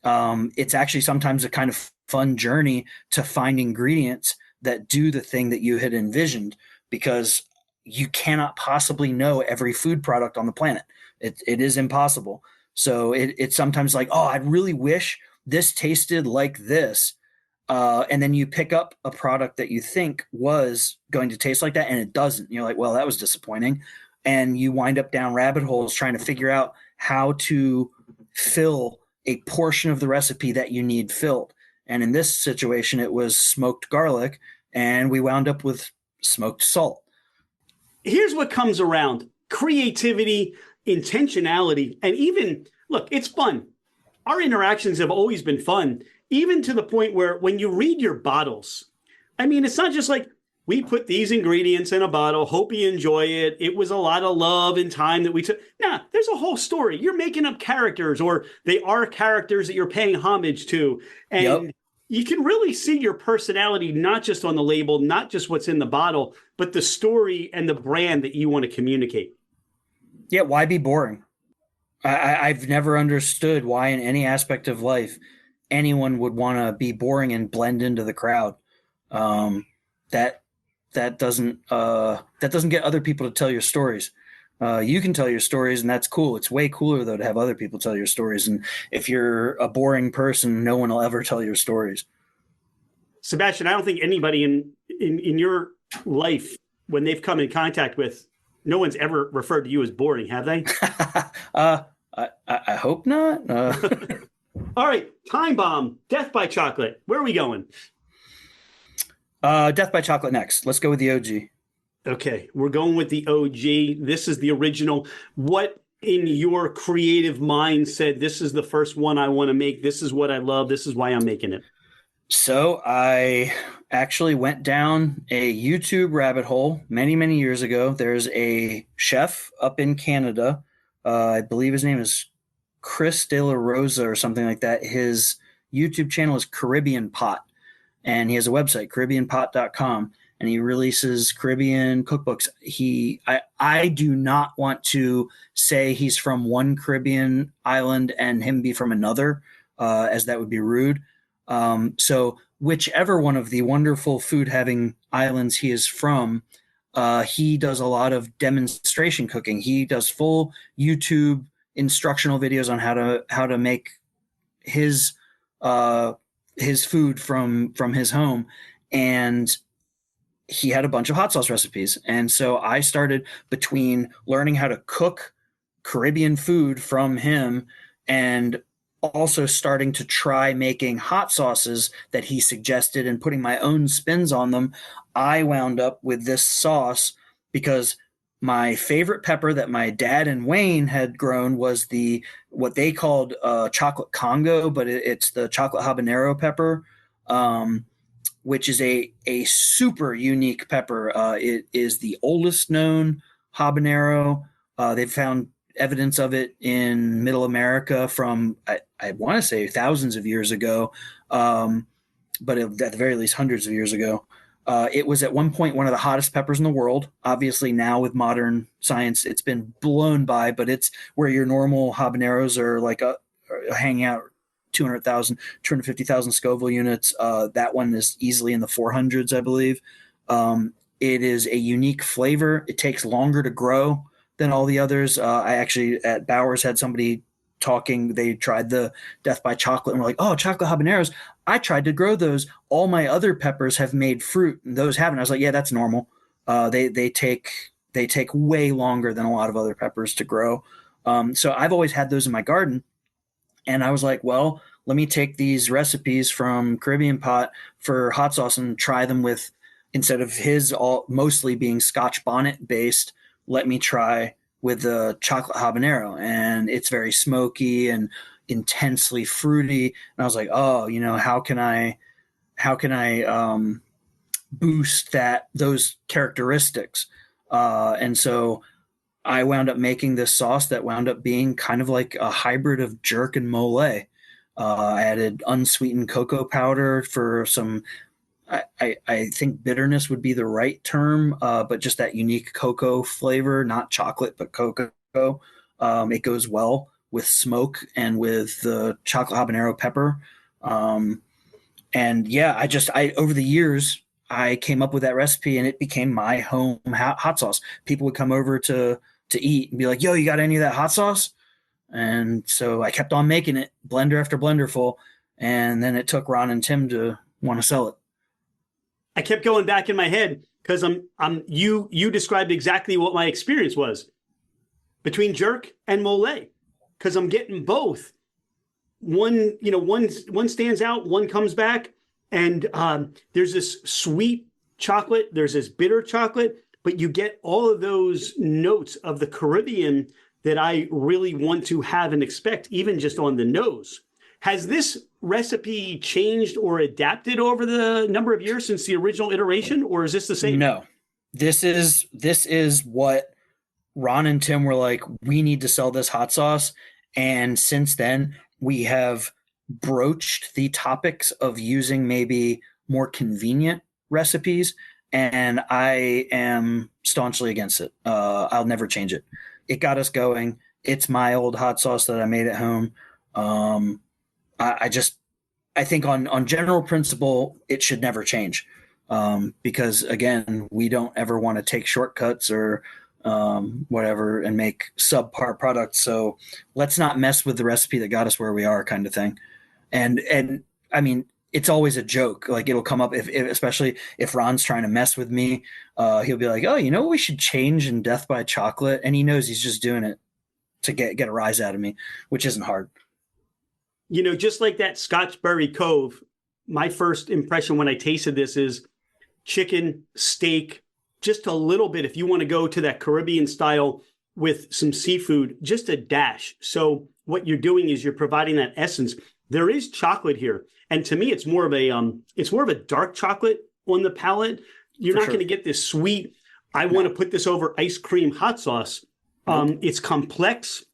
It's actually sometimes a kind of fun journey to find ingredients that do the thing that you had envisioned, because you cannot possibly know every food product on the planet. It is impossible. So it's sometimes like, oh, I really wish this tasted like this. And then you pick up a product that you think was going to taste like that, and it doesn't. You're like, well, that was disappointing. And you wind up down rabbit holes trying to figure out how to fill a portion of the recipe that you need filled. And in this situation, it was smoked garlic, and we wound up with smoked salt. Here's what comes around: creativity, intentionality, and even, look, it's fun. Our interactions have always been fun, even to the point where when you read your bottles, I mean, it's not just like, we put these ingredients in a bottle, hope you enjoy it. It was a lot of love and time that we took. Nah, there's a whole story. You're making up characters, or they are characters that you're paying homage to. And you can really see your personality, not just on the label, not just what's in the bottle, but the story and the brand that you want to communicate. Yeah, why be boring? I've never understood why in any aspect of life anyone would want to be boring and blend into the crowd. That doesn't get other people to tell your stories. You can tell your stories, and that's cool. It's way cooler, though, to have other people tell your stories. And if you're a boring person, no one will ever tell your stories. Sebastian, I don't think anybody in your life, when they've come in contact with, no one's ever referred to you as boring, have they? I hope not. All right, Time Bomb, Death by Chocolate. Where are we going? Death by Chocolate next. Let's go with the OG. Okay, we're going with the OG. This is the original. What in your creative mind said, this is the first one I want to make, this is what I love, this is why I'm making it? So I actually went down a YouTube rabbit hole many, many years ago. There's a chef up in Canada. I believe his name is Chris De La Rosa or something like that. His YouTube channel is Caribbean Pot, and he has a website, caribbeanpot.com, and he releases Caribbean cookbooks. I do not want to say he's from one Caribbean island and him be from another, as that would be rude. So whichever one of the wonderful food-having islands he is from, he does a lot of demonstration cooking. He does full YouTube instructional videos on how to make his food from his home, and he had a bunch of hot sauce recipes. And so I started, between learning how to cook Caribbean food from him and also starting to try making hot sauces that he suggested and putting my own spins on them, I wound up with this sauce because my favorite pepper that my dad and Wayne had grown was what they called chocolate Congo, but it's the chocolate habanero pepper, which is a super unique pepper. It is the oldest known habanero. They've found evidence of it in Middle America from, I want to say, thousands of years ago, but at the very least hundreds of years ago. It was at one point one of the hottest peppers in the world. Obviously now with modern science, it's been blown by, but it's where your normal habaneros are like hanging out 200,000, 250,000 Scoville units. That one is easily in the 400s, I believe. It is a unique flavor. It takes longer to grow than all the others. I actually at Bowers had somebody talking. They tried the Death by Chocolate and were like, "Oh, chocolate habaneros. I tried to grow those. All my other peppers have made fruit, and those haven't." I was like, "Yeah, that's normal. They take way longer than a lot of other peppers to grow." So I've always had those in my garden, and I was like, "Well, let me take these recipes from Caribbean Pot for hot sauce and try them with, instead of his mostly being Scotch bonnet based, let me try with the chocolate habanero." And it's very smoky and intensely fruity. And I was like, "Oh, how can I boost those characteristics?" And so I wound up making this sauce that wound up being kind of like a hybrid of jerk and mole. I added unsweetened cocoa powder for some, I think bitterness would be the right term, but just that unique cocoa flavor, not chocolate, but cocoa. It goes well with smoke and with the chocolate habanero pepper. And yeah, I over the years, I came up with that recipe and it became my home hot sauce. People would come over to eat and be like, "Yo, you got any of that hot sauce?" And so I kept on making it, blender after blender full. And then it took Ron and Tim to want to sell it. I kept going back in my head because you described exactly what my experience was between jerk and mole, because I'm getting both. One stands out, one comes back, and there's this sweet chocolate, there's this bitter chocolate, but you get all of those notes of the Caribbean that I really want to have and expect, even just on the nose. Has this recipe changed or adapted over the number of years since the original iteration, or is this the same? No, this is what Ron and Tim were like, "We need to sell this hot sauce." And since then, we have broached the topics of using maybe more convenient recipes, and I am staunchly against it. I'll never change it. It got us going. It's my old hot sauce that I made at home. I think on general principle, it should never change, because again, we don't ever want to take shortcuts or whatever and make subpar products. So let's not mess with the recipe that got us where we are, kind of thing. And I mean, it's always a joke. Like, it'll come up if especially if Ron's trying to mess with me, he'll be like, "Oh, what we should change in Death by Chocolate?" And he knows he's just doing it to get a rise out of me, which isn't hard. Just like that Scotchberry Cove, my first impression when I tasted this is chicken, steak, just a little bit. If you want to go to that Caribbean style with some seafood, just a dash. So what you're doing is you're providing that essence. There is chocolate here, and to me, it's more of a dark chocolate on the palate. You're not going to get this sweet, I want to put this over ice cream hot sauce. It's complex.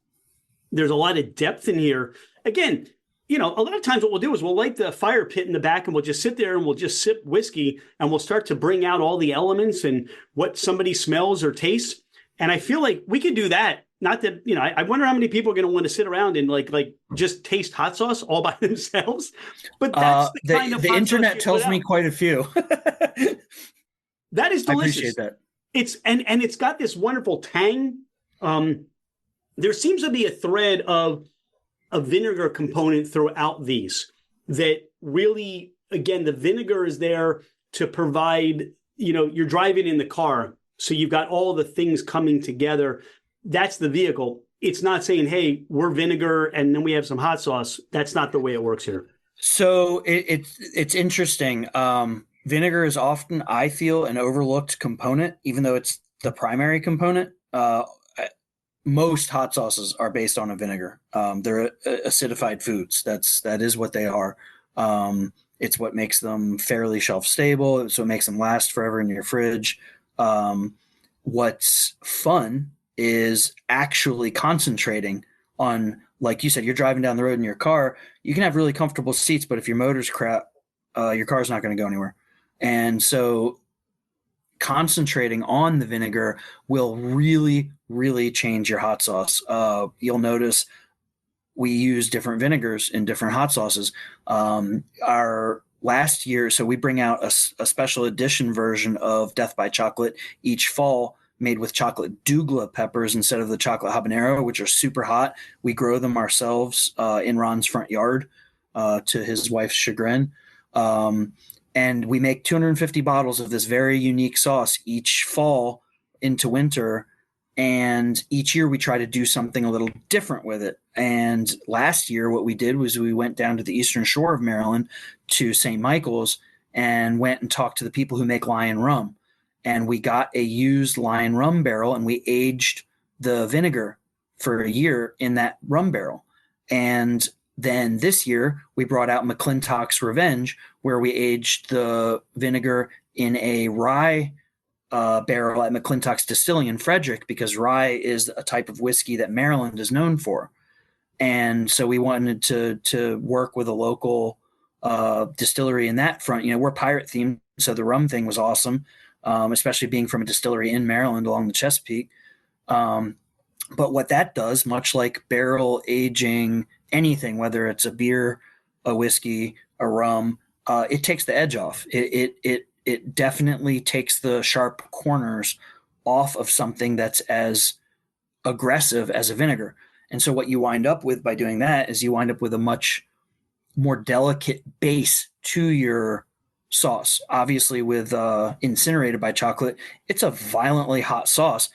There's a lot of depth in here. Again, a lot of times what we'll do is we'll light the fire pit in the back and we'll just sit there and we'll just sip whiskey and we'll start to bring out all the elements and what somebody smells or tastes. And I feel like we could do that. Not that, I wonder how many people are going to want to sit around and like just taste hot sauce all by themselves. But that's the kind of the hot internet sauce tells me quite a few. That is delicious. I appreciate that. and it's got this wonderful tang. There seems to be a thread of a vinegar component throughout these that really, again, the vinegar is there to provide, you're driving in the car, so you've got all the things coming together. That's the vehicle. It's not saying, hey, we're vinegar and then we have some hot sauce. That's not the way it works here. So it's interesting. Vinegar is often, I feel, an overlooked component, even though it's the primary component. Most hot sauces are based on a vinegar. They're acidified foods. That is what they are. It's what makes them fairly shelf stable. It's what makes them last forever in your fridge. What's fun is actually concentrating on, like you said, you're driving down the road in your car. You can have really comfortable seats, but if your motor's crap, your car's not going to go anywhere. And so concentrating on the vinegar will really, really change your hot sauce. You'll notice we use different vinegars in different hot sauces. Our last year, so we bring out a special edition version of Death by Chocolate each fall, made with chocolate douglas peppers instead of the chocolate habanero, which are super hot. We grow them ourselves in Ron's front yard, to his wife's chagrin. And we make 250 bottles of this very unique sauce each fall into winter. And each year we try to do something a little different with it. And last year what we did was we went down to the eastern shore of Maryland to St. Michael's and went and talked to the people who make Lion rum. And we got a used Lion rum barrel and we aged the vinegar for a year in that rum barrel. And then this year we brought out McClintock's Revenge, where we aged the vinegar in a rye barrel at McClintock's Distilling in Frederick, because rye is a type of whiskey that Maryland is known for. And so we wanted to work with a local distillery in that front. We're pirate themed, so the rum thing was awesome, especially being from a distillery in Maryland along the Chesapeake. But what that does, much like barrel aging anything, whether it's a beer, a whiskey, a rum, it takes the edge off. It definitely takes the sharp corners off of something that's as aggressive as a vinegar. And so what you wind up with by doing that is you wind up with a much more delicate base to your sauce. Obviously with Incinerated by Chocolate, it's a violently hot sauce,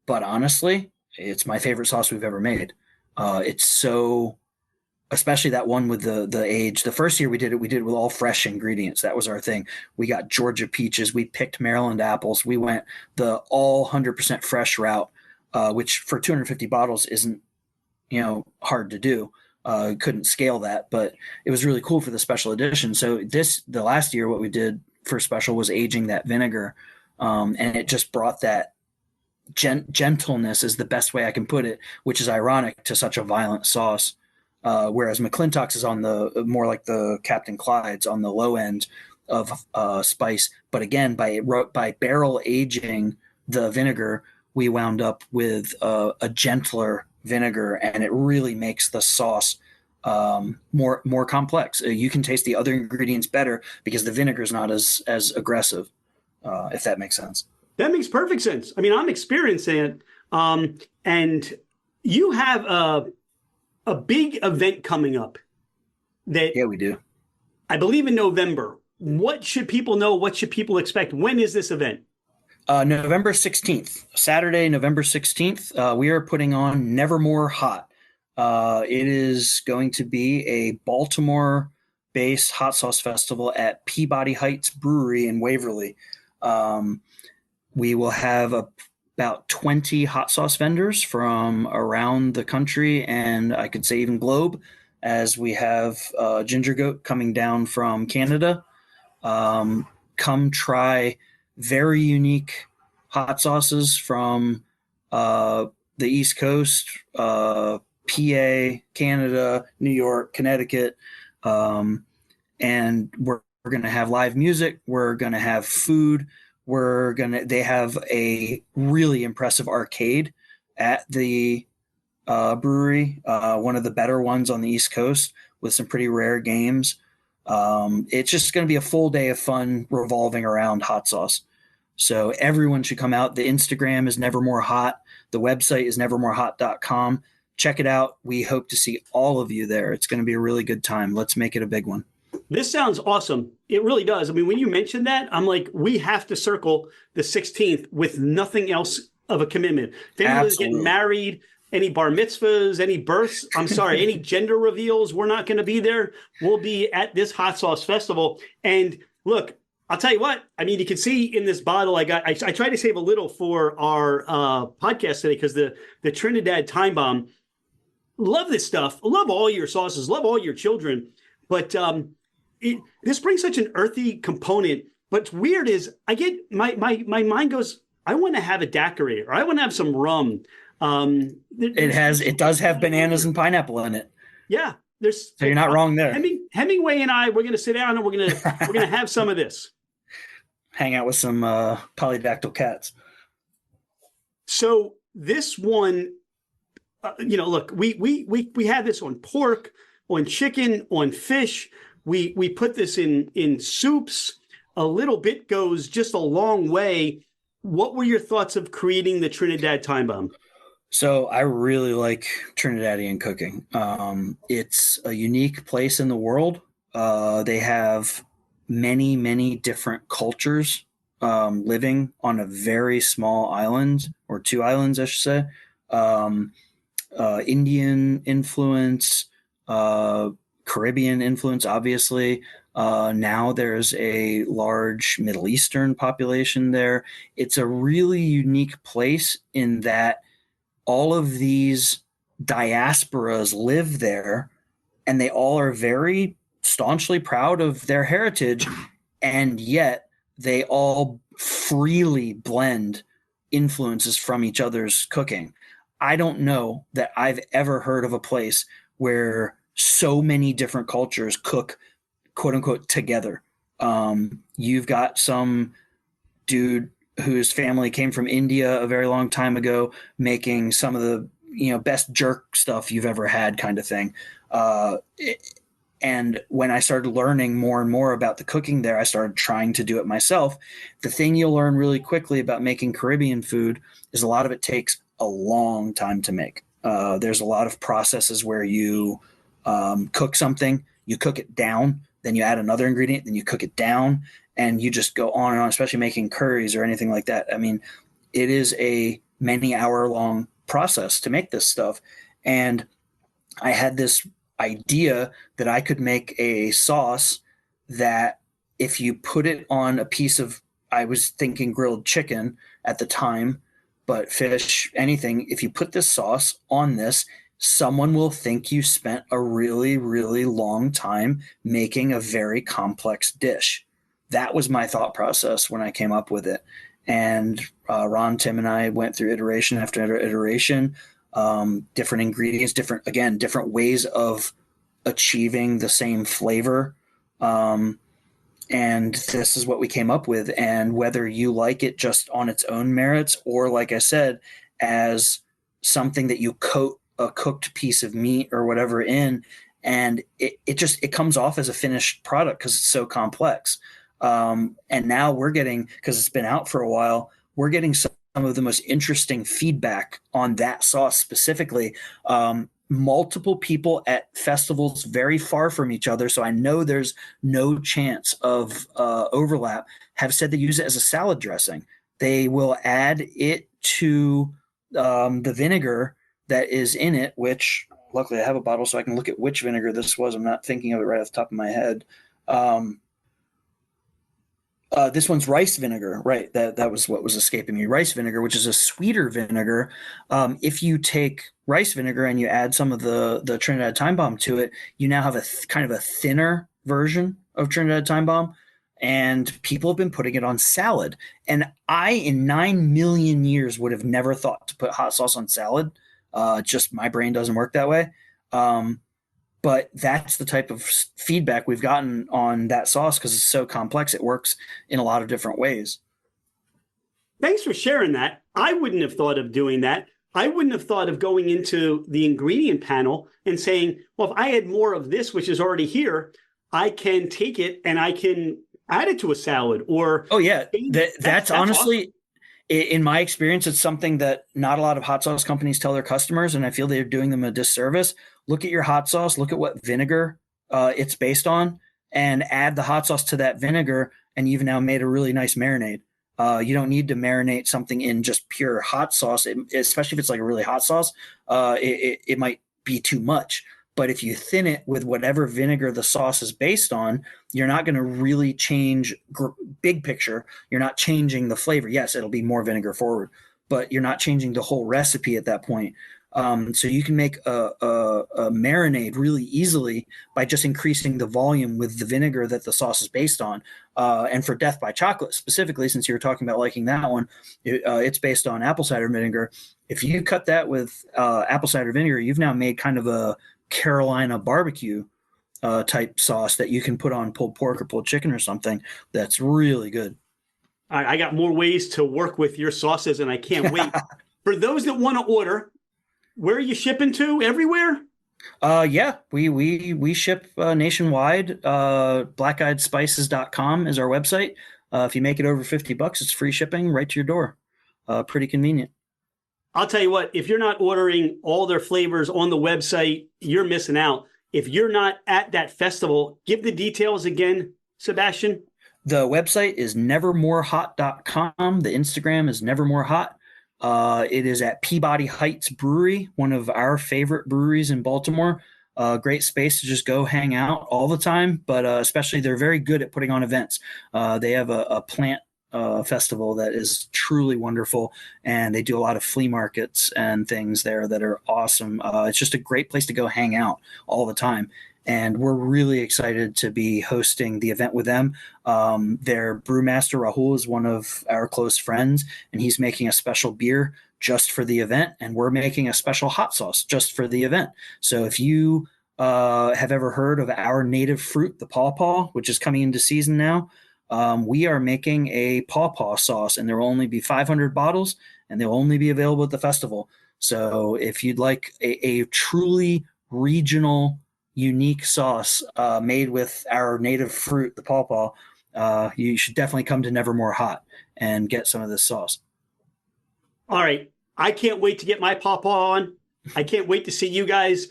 but honestly, it's my favorite sauce we've ever made. It's so, especially that one with the age. The first year we did it with all fresh ingredients. That was our thing. We got Georgia peaches. We picked Maryland apples. We went the all 100% fresh route, which for 250 bottles isn't, hard to do. Couldn't scale that, but it was really cool for the special edition. So the last year, what we did for special was aging that vinegar. And it just brought that gentleness, is the best way I can put it, which is ironic to such a violent sauce. Whereas McClintock's is on the more like the Captain Clyde's on the low end of spice. But again, by barrel aging the vinegar, we wound up with a gentler vinegar, and it really makes the sauce more complex. You can taste the other ingredients better because the vinegar is not as aggressive, if that makes sense. That makes perfect sense. I mean, I'm experiencing it. And you have a big event coming up that, yeah, we do. I believe in November. What should people know? What should people expect? When is this event? November 16th, Saturday, November 16th. We are putting on Nevermore Hot. It is going to be a Baltimore-based hot sauce festival at Peabody Heights Brewery in Waverly. We will have about 20 hot sauce vendors from around the country, and I could say even globe, as we have Ginger Goat coming down from Canada. Come try very unique hot sauces from the East Coast, PA, Canada, New York, Connecticut. And we're going to have live music. We're going to have food. They have a really impressive arcade at the brewery, one of the better ones on the East Coast, with some pretty rare games. It's just going to be a full day of fun revolving around hot sauce. So everyone should come out. The Instagram is Nevermore Hot. The website is nevermorehot.com. Check it out. We hope to see all of you there. It's going to be a really good time. Let's make it a big one. This sounds awesome. It really does. I mean, when you mentioned that, I'm like, we have to circle the 16th with nothing else of a commitment. If anybody's getting married, any bar mitzvahs, any births, I'm sorry, any gender reveals, we're not going to be there. We'll be at this hot sauce festival. And look, I'll tell you what, I mean, you can see in this bottle, I tried to save a little for our podcast today because the Trinidad Time Bomb, love this stuff. Love all your sauces, love all your children. But this brings such an earthy component. What's weird is I get my mind goes, I want to have a daiquiri or I want to have some rum. It does have bananas and pineapple in it. Yeah. So you're not wrong there. Hemingway and I, we're going to sit down and we're going to have some of this. Hang out with some polydactyl cats. So this one, look, we have this on pork, on chicken, on fish. We put this in soups. A little bit goes just a long way. What were your thoughts of creating the Trinidad Time Bomb? So I really like Trinidadian cooking. It's a unique place in the world. They have many, many different cultures living on a very small island, or two islands, I should say. Indian influence, Caribbean influence, obviously. Now there's a large Middle Eastern population there. It's a really unique place in that all of these diasporas live there, and they all are very staunchly proud of their heritage, and yet they all freely blend influences from each other's cooking. I don't know that I've ever heard of a place where so many different cultures cook, quote unquote, together. You've got some dude whose family came from India a very long time ago, making some of the best jerk stuff you've ever had, kind of thing. And when I started learning more and more about the cooking there, I started trying to do it myself. The thing you'll learn really quickly about making Caribbean food is a lot of it takes a long time to make. There's a lot of processes where you cook something, you cook it down, then you add another ingredient, then you cook it down, and you just go on and on, especially making curries or anything like that. I mean, it is a many hour long process to make this stuff. And I had this idea that I could make a sauce that if you put it on a piece of, I was thinking grilled chicken at the time, but fish, anything, if you put this sauce on this, someone will think you spent a really, really long time making a very complex dish. That was my thought process when I came up with it. And Ron, Tim, and I went through iteration after iteration, different ingredients, different ways of achieving the same flavor. And this is what we came up with. And whether you like it just on its own merits, or like I said, as something that you coat a cooked piece of meat or whatever in, and it comes off as a finished product because it's so complex. And now we're getting, because it's been out for a while, we're getting some of the most interesting feedback on that sauce specifically. Multiple people at festivals very far from each other, so I know there's no chance of overlap, have said they use it as a salad dressing. They will add it to the vinegar that is in it, which luckily I have a bottle so I can look at which vinegar this was. I'm not thinking of it right off the top of my head. This one's rice vinegar, right? That was what was escaping me. Rice vinegar, which is a sweeter vinegar. If you take rice vinegar and you add some of the Trinidad Time Bomb to it, you now have a kind of a thinner version of Trinidad Time Bomb. And people have been putting it on salad. And I, in 9 million years, would have never thought to put hot sauce on salad. Just my brain doesn't work that way. But that's the type of feedback we've gotten on that sauce because it's so complex. It works in a lot of different ways. Thanks for sharing that. I wouldn't have thought of doing that. I wouldn't have thought of going into the ingredient panel and saying, well, if I had more of this, which is already here, I can take it and I can add it to a salad or Oh yeah, that's that's awesome. honestly, in my experience, it's something that not a lot of hot sauce companies tell their customers, and I feel they're doing them a disservice. Look at your hot sauce, look at what vinegar it's based on, and add the hot sauce to that vinegar, and you've now made a really nice marinade. You don't need to marinate something in just pure hot sauce, especially if it's like a really hot sauce. It might be too much. But if you thin it with whatever vinegar the sauce is based on, you're not going to really change big picture. You're not changing the flavor. Yes, it'll be more vinegar forward, but you're not changing the whole recipe at that point. So you can make a marinade really easily by just increasing the volume with the vinegar that the sauce is based on. And for Death by Chocolate specifically, since you were talking about liking that one, it's based on apple cider vinegar. If you cut that with apple cider vinegar, you've now made kind of a Carolina barbecue type sauce that you can put on pulled pork or pulled chicken or something. That's really good. I got more ways to work with your sauces, and I can't wait. For those that want to order, where are you shipping to? Everywhere? Yeah, we ship nationwide. Blackeyedspices.com is our website. If you make it over $50, it's free shipping right to your door. Pretty convenient. I'll tell you what, if you're not ordering all their flavors on the website, you're missing out. If you're not at that festival, give the details again, Sebastian. The website is nevermorehot.com. The Instagram is nevermorehot. It is at Peabody Heights Brewery, one of our favorite breweries in Baltimore. Great space to just go hang out all the time, but especially they're very good at putting on events. They have a plant festival that is truly wonderful, and they do a lot of flea markets and things there that are awesome. It's just a great place to go hang out all the time, and we're really excited to be hosting the event with them. Their brewmaster Rahul is one of our close friends, and he's making a special beer just for the event, and we're making a special hot sauce just for the event. So if you have ever heard of our native fruit, the pawpaw, which is coming into season now, we are making a pawpaw sauce, and there will only be 500 bottles, and they'll only be available at the festival. So if you'd like a truly regional, unique sauce made with our native fruit, the pawpaw, you should definitely come to Nevermore Hot and get some of this sauce. All right. I can't wait to get my pawpaw on. I can't wait to see you guys.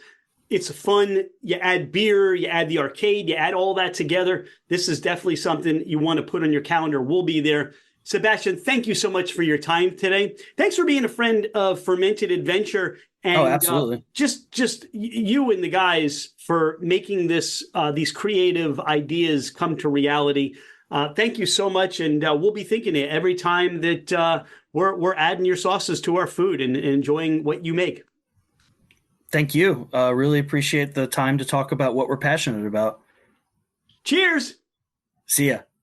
It's fun. You add beer, you add the arcade, you add all that together. This is definitely something you want to put on your calendar. We'll be there. Sebastian, thank you so much for your time today. Thanks for being a friend of Fermented Adventure. And absolutely. Just you and the guys for making this these creative ideas come to reality. Thank you so much. And we'll be thinking it every time that we're adding your sauces to our food and enjoying what you make. Thank you. Really appreciate the time to talk about what we're passionate about. Cheers. See ya.